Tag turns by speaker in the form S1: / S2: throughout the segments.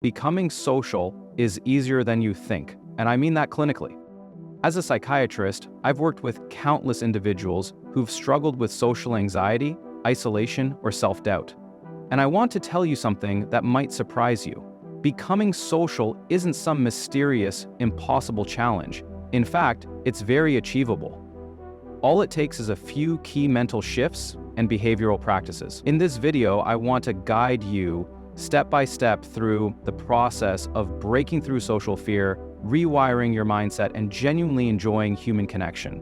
S1: Becoming social is easier than you think, and I mean that clinically. As a psychiatrist, I've worked with countless individuals who've struggled with social anxiety, isolation, or self-doubt. And I want to tell you something that might surprise you. Becoming social isn't some mysterious, impossible challenge. In fact, it's very achievable. All it takes is a few key mental shifts and behavioral practices. In this video, I want to guide you step by step through the process of breaking through social fear, rewiring your mindset, and genuinely enjoying human connection.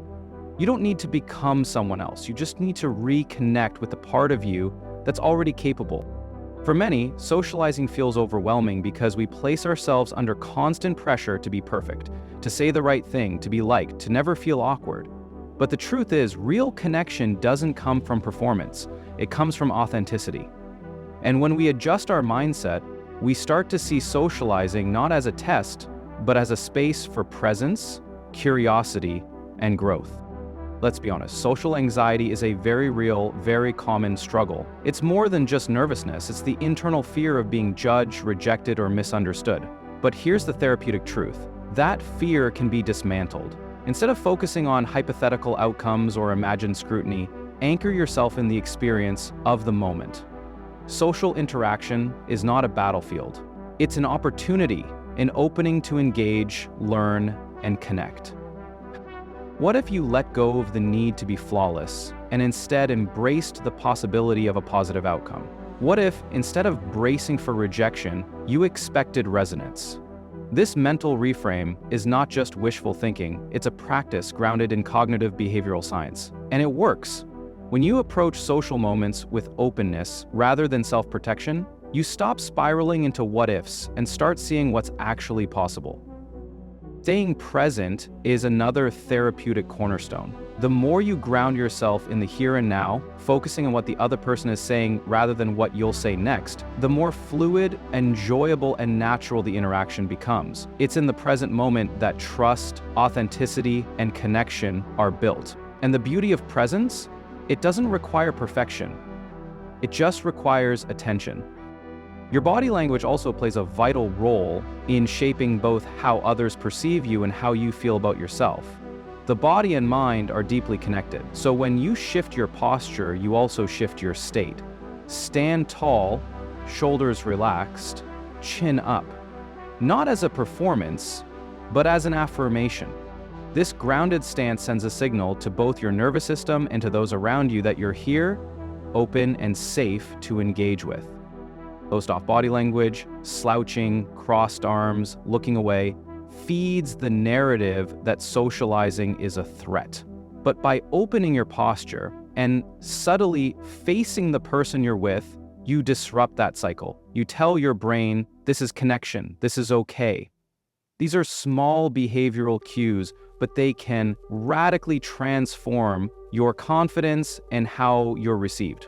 S1: You don't need to become someone else. You just need to reconnect with the part of you that's already capable. For many, socializing feels overwhelming because we place ourselves under constant pressure to be perfect, to say the right thing, to be liked, to never feel awkward. But the truth is, real connection doesn't come from performance. It comes from authenticity. And when we adjust our mindset, we start to see socializing not as a test, but as a space for presence, curiosity, and growth. Let's be honest, social anxiety is a very real, very common struggle. It's more than just nervousness, it's the internal fear of being judged, rejected, or misunderstood. But here's the therapeutic truth. That fear can be dismantled. Instead of focusing on hypothetical outcomes or imagined scrutiny, anchor yourself in the experience of the moment. Social interaction is not a battlefield. It's an opportunity, an opening to engage, learn, and connect. What if you let go of the need to be flawless and instead embraced the possibility of a positive outcome? What if, instead of bracing for rejection, you expected resonance? This mental reframe is not just wishful thinking, it's a practice grounded in cognitive behavioral science. And it works. When you approach social moments with openness rather than self-protection, you stop spiraling into what-ifs and start seeing what's actually possible. Staying present is another therapeutic cornerstone. The more you ground yourself in the here and now, focusing on what the other person is saying rather than what you'll say next, the more fluid, enjoyable, and natural the interaction becomes. It's in the present moment that trust, authenticity, and connection are built. And the beauty of presence? It doesn't require perfection. It just requires attention. Your body language also plays a vital role in shaping both how others perceive you and how you feel about yourself. The body and mind are deeply connected, so when you shift your posture, you also shift your state. Stand tall, shoulders relaxed, chin up. Not as a performance, but as an affirmation. This grounded stance sends a signal to both your nervous system and to those around you that you're here, open, and safe to engage with. Closed-off body language, slouching, crossed arms, looking away, feeds the narrative that socializing is a threat. But by opening your posture and subtly facing the person you're with, you disrupt that cycle. You tell your brain, this is connection, this is okay. These are small behavioral cues, but they can radically transform your confidence and how you're received.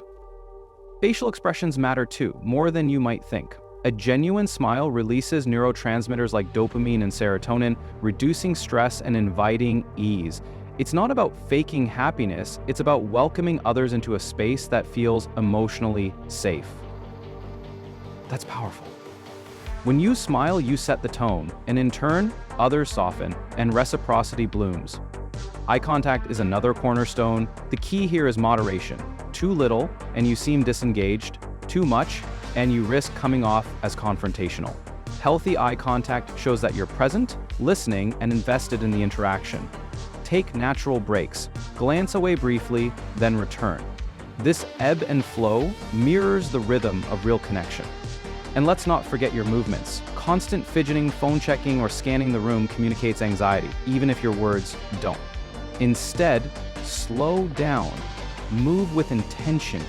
S1: Facial expressions matter too, more than you might think. A genuine smile releases neurotransmitters like dopamine and serotonin, reducing stress and inviting ease. It's not about faking happiness, it's about welcoming others into a space that feels emotionally safe. That's powerful. When you smile, you set the tone, and in turn, others soften, and reciprocity blooms. Eye contact is another cornerstone. The key here is moderation. Too little, and you seem disengaged. Too much, and you risk coming off as confrontational. Healthy eye contact shows that you're present, listening, and invested in the interaction. Take natural breaks. Glance away briefly, then return. This ebb and flow mirrors the rhythm of real connection. And let's not forget your movements. Constant fidgeting, phone checking, or scanning the room communicates anxiety, even if your words don't. Instead, slow down. Move with intention.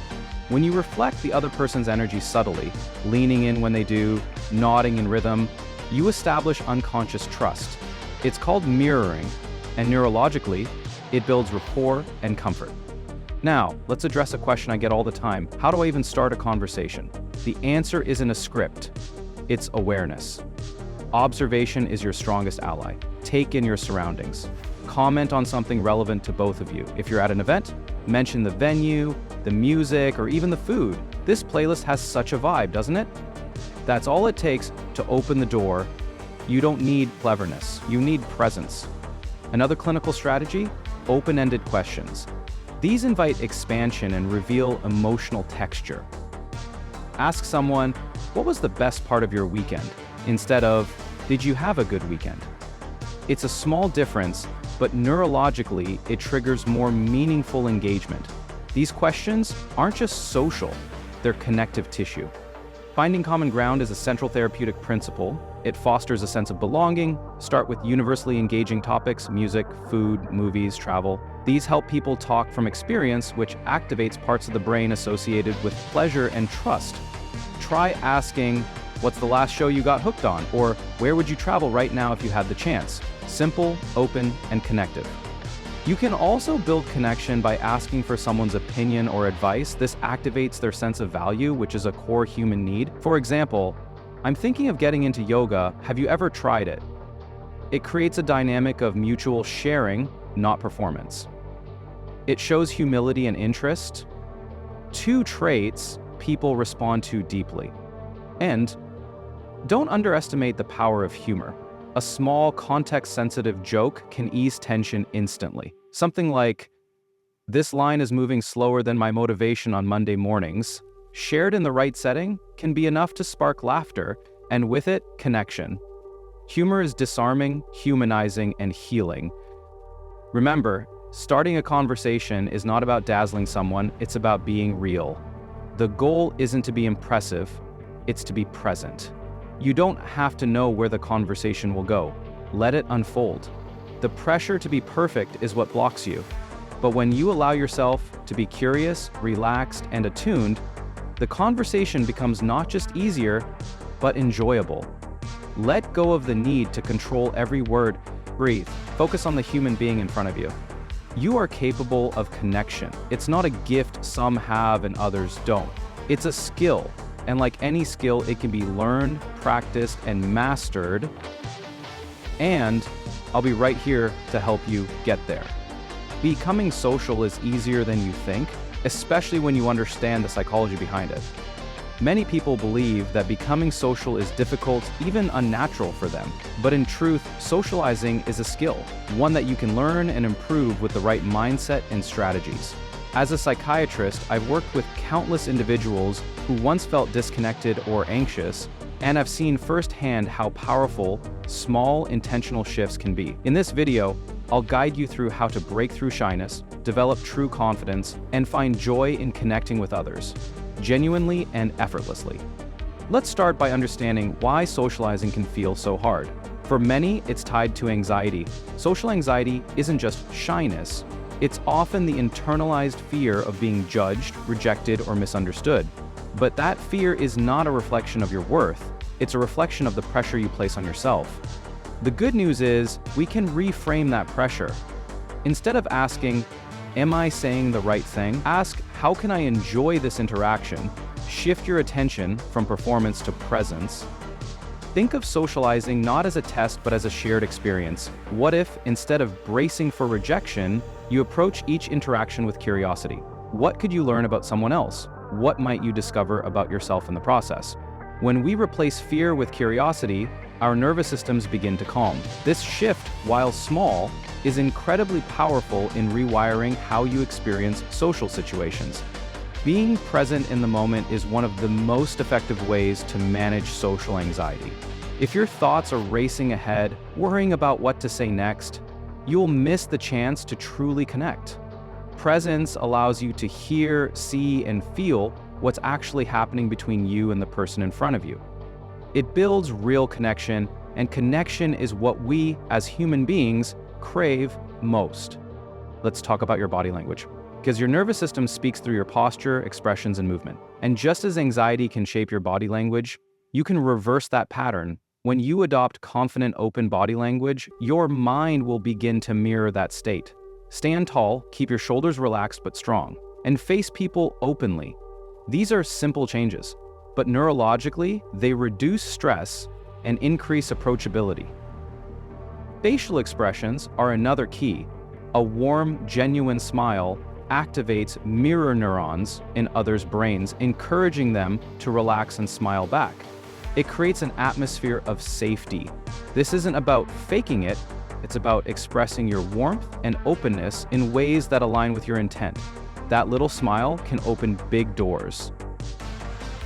S1: When you reflect the other person's energy subtly, leaning in when they do, nodding in rhythm, you establish unconscious trust. It's called mirroring, and neurologically, it builds rapport and comfort. Now, let's address a question I get all the time. How do I even start a conversation? The answer isn't a script, it's awareness. Observation is your strongest ally. Take in your surroundings. Comment on something relevant to both of you. If you're at an event, mention the venue, the music, or even the food. This playlist has such a vibe, doesn't it? That's all it takes to open the door. You don't need cleverness, you need presence. Another clinical strategy? Open-ended questions. These invite expansion and reveal emotional texture. Ask someone, what was the best part of your weekend? Instead of, did you have a good weekend? It's a small difference, but neurologically, it triggers more meaningful engagement. These questions aren't just social, they're connective tissue. Finding common ground is a central therapeutic principle. It fosters a sense of belonging. Start with universally engaging topics, music, food, movies, travel. These help people talk from experience, which activates parts of the brain associated with pleasure and trust. Try asking, what's the last show you got hooked on? Or where would you travel right now if you had the chance? Simple, open, and connective. You can also build connection by asking for someone's opinion or advice. This activates their sense of value, which is a core human need. For example, I'm thinking of getting into yoga. Have you ever tried it? It creates a dynamic of mutual sharing, not performance. It shows humility and interest, two traits people respond to deeply. And don't underestimate the power of humor. A small, context-sensitive joke can ease tension instantly. Something like, this line is moving slower than my motivation on Monday mornings, shared in the right setting, can be enough to spark laughter, and with it, connection. Humor is disarming, humanizing, and healing. Remember, starting a conversation is not about dazzling someone, it's about being real. The goal isn't to be impressive, it's to be present. You don't have to know where the conversation will go. Let it unfold. The pressure to be perfect is what blocks you. But when you allow yourself to be curious, relaxed, and attuned, the conversation becomes not just easier, but enjoyable. Let go of the need to control every word. Breathe. Focus on the human being in front of you. You are capable of connection. It's not a gift some have and others don't. It's a skill. And like any skill, it can be learned, practiced, and mastered. And I'll be right here to help you get there. Becoming social is easier than you think, especially when you understand the psychology behind it. Many people believe that becoming social is difficult, even unnatural for them. But in truth, socializing is a skill, one that you can learn and improve with the right mindset and strategies. As a psychiatrist, I've worked with countless individuals who once felt disconnected or anxious, and I've seen firsthand how powerful small intentional shifts can be. In this video, I'll guide you through how to break through shyness, develop true confidence, and find joy in connecting with others, genuinely and effortlessly. Let's start by understanding why socializing can feel so hard. For many, it's tied to anxiety. Social anxiety isn't just shyness. It's often the internalized fear of being judged, rejected, or misunderstood. But that fear is not a reflection of your worth. It's a reflection of the pressure you place on yourself. The good news is, we can reframe that pressure. Instead of asking, am I saying the right thing? Ask, how can I enjoy this interaction? Shift your attention from performance to presence. Think of socializing not as a test, but as a shared experience. What if, instead of bracing for rejection, you approach each interaction with curiosity? What could you learn about someone else? What might you discover about yourself in the process? When we replace fear with curiosity, our nervous systems begin to calm. This shift, while small, is incredibly powerful in rewiring how you experience social situations. Being present in the moment is one of the most effective ways to manage social anxiety. If your thoughts are racing ahead, worrying about what to say next, you'll miss the chance to truly connect. Presence allows you to hear, see, and feel what's actually happening between you and the person in front of you. It builds real connection, and connection is what we, as human beings, crave most. Let's talk about your body language. Because your nervous system speaks through your posture, expressions, and movement. And just as anxiety can shape your body language, you can reverse that pattern. When you adopt confident, open body language, your mind will begin to mirror that state. Stand tall, keep your shoulders relaxed but strong, and face people openly. These are simple changes, but neurologically, they reduce stress and increase approachability. Facial expressions are another key. A warm, genuine smile activates mirror neurons in others' brains, encouraging them to relax and smile back. It creates an atmosphere of safety. This isn't about faking it, it's about expressing your warmth and openness in ways that align with your intent. That little smile can open big doors.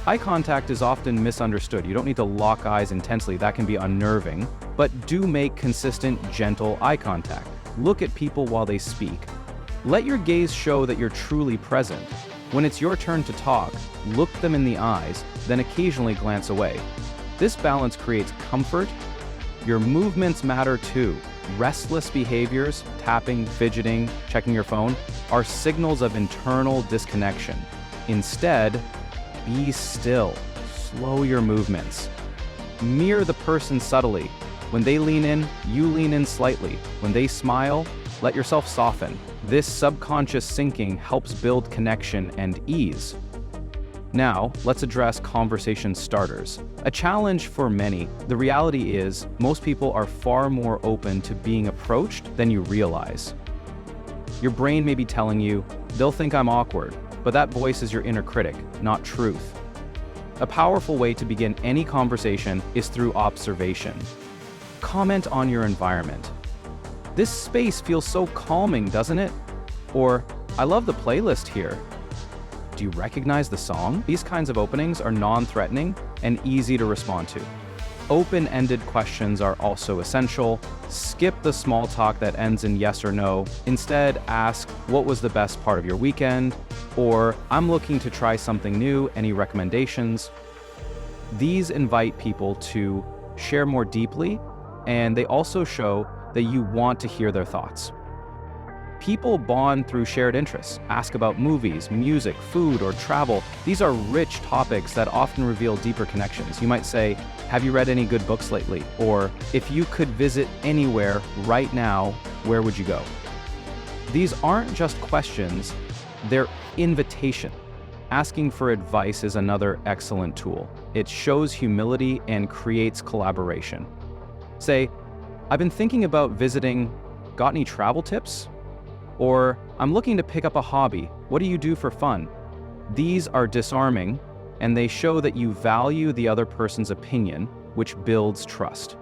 S1: Eye contact is often misunderstood. You don't need to lock eyes intensely, that can be unnerving, but do make consistent, gentle eye contact. Look at people while they speak. Let your gaze show that you're truly present. When it's your turn to talk, look them in the eyes, then occasionally glance away. This balance creates comfort. Your movements matter too. Restless behaviors, tapping, fidgeting, checking your phone, are signals of internal disconnection. Instead, be still. Slow your movements. Mirror the person subtly. When they lean in, you lean in slightly. When they smile, let yourself soften. This subconscious syncing helps build connection and ease. Now, let's address conversation starters. A challenge for many. The reality is, most people are far more open to being approached than you realize. Your brain may be telling you, they'll think I'm awkward, but that voice is your inner critic, not truth. A powerful way to begin any conversation is through observation. Comment on your environment. This space feels so calming, doesn't it? Or, I love the playlist here. Do you recognize the song? These kinds of openings are non-threatening and easy to respond to. Open-ended questions are also essential. Skip the small talk that ends in yes or no. Instead, ask, what was the best part of your weekend? Or, I'm looking to try something new, any recommendations? These invite people to share more deeply, and they also show that you want to hear their thoughts. People bond through shared interests. Ask about movies, music, food, or travel. These are rich topics that often reveal deeper connections. You might say, have you read any good books lately? Or, if you could visit anywhere right now, where would you go? These aren't just questions, they're invitation. Asking for advice is another excellent tool. It shows humility and creates collaboration. Say, I've been thinking about visiting, got any travel tips? Or, I'm looking to pick up a hobby, what do you do for fun? These are disarming, and they show that you value the other person's opinion, which builds trust.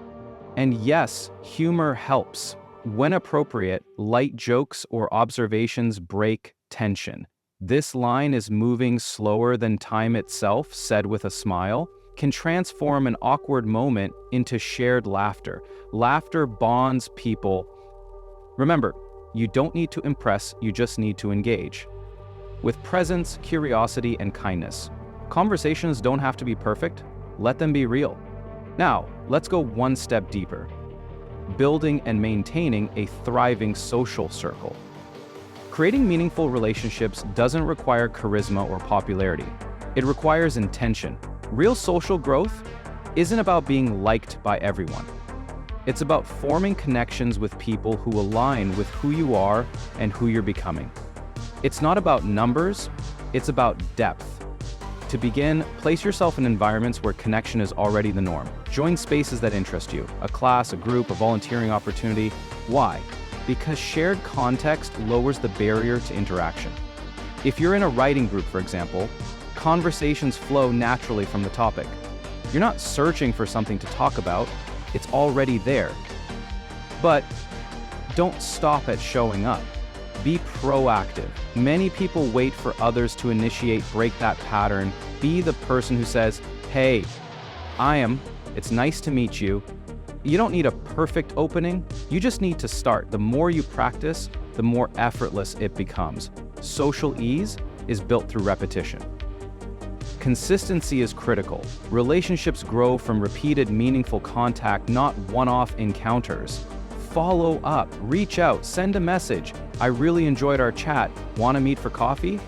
S1: And yes, humor helps. When appropriate, light jokes or observations break tension. This line is moving slower than time itself, said with a smile, can transform an awkward moment into shared laughter. Laughter bonds people. Remember, you don't need to impress, you just need to engage. With presence, curiosity, and kindness. Conversations don't have to be perfect, let them be real. Now, let's go one step deeper. Building and maintaining a thriving social circle. Creating meaningful relationships doesn't require charisma or popularity. It requires intention. Real social growth isn't about being liked by everyone. It's about forming connections with people who align with who you are and who you're becoming. It's not about numbers, it's about depth. To begin, place yourself in environments where connection is already the norm. Join spaces that interest you, a class, a group, a volunteering opportunity. Why? Because shared context lowers the barrier to interaction. If you're in a writing group, for example, conversations flow naturally from the topic. You're not searching for something to talk about, it's already there. But don't stop at showing up. Be proactive. Many people wait for others to initiate, break that pattern. Be the person who says, hey, it's nice to meet you. You don't need a perfect opening, you just need to start. The more you practice, the more effortless it becomes. Social ease is built through repetition. Consistency is critical. Relationships grow from repeated, meaningful contact, not one-off encounters. Follow up, reach out, send a message. I really enjoyed our chat. Want to meet for coffee?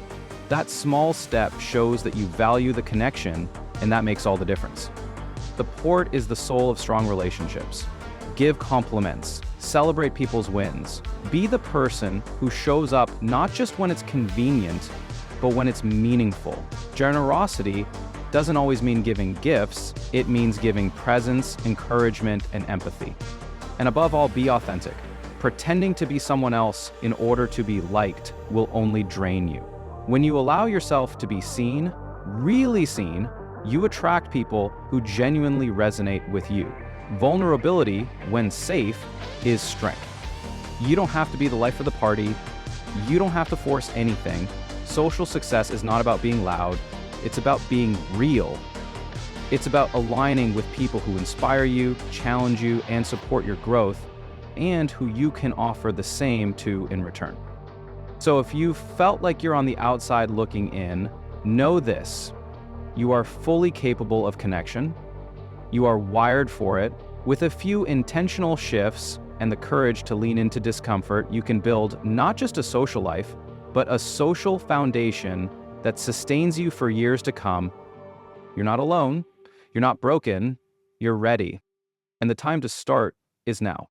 S1: That small step shows that you value the connection, and that makes all the difference. The port is the soul of strong relationships. Give compliments, celebrate people's wins. Be the person who shows up not just when it's convenient, but when it's meaningful. Generosity doesn't always mean giving gifts, it means giving presence, encouragement, and empathy. And above all, be authentic. Pretending to be someone else in order to be liked will only drain you. When you allow yourself to be seen, really seen, You attract people who genuinely resonate with you. Vulnerability, when safe, is strength. You don't have to be the life of the party. You don't have to force anything. Social success is not about being loud. It's about being real. It's about aligning with people who inspire you, challenge you, and support your growth, and who you can offer the same to in return. So if you felt like you're on the outside looking in, know this: you are fully capable of connection. You are wired for it. With a few intentional shifts and the courage to lean into discomfort, you can build not just a social life, but a social foundation that sustains you for years to come. You're not alone. You're not broken. You're ready. And the time to start is now.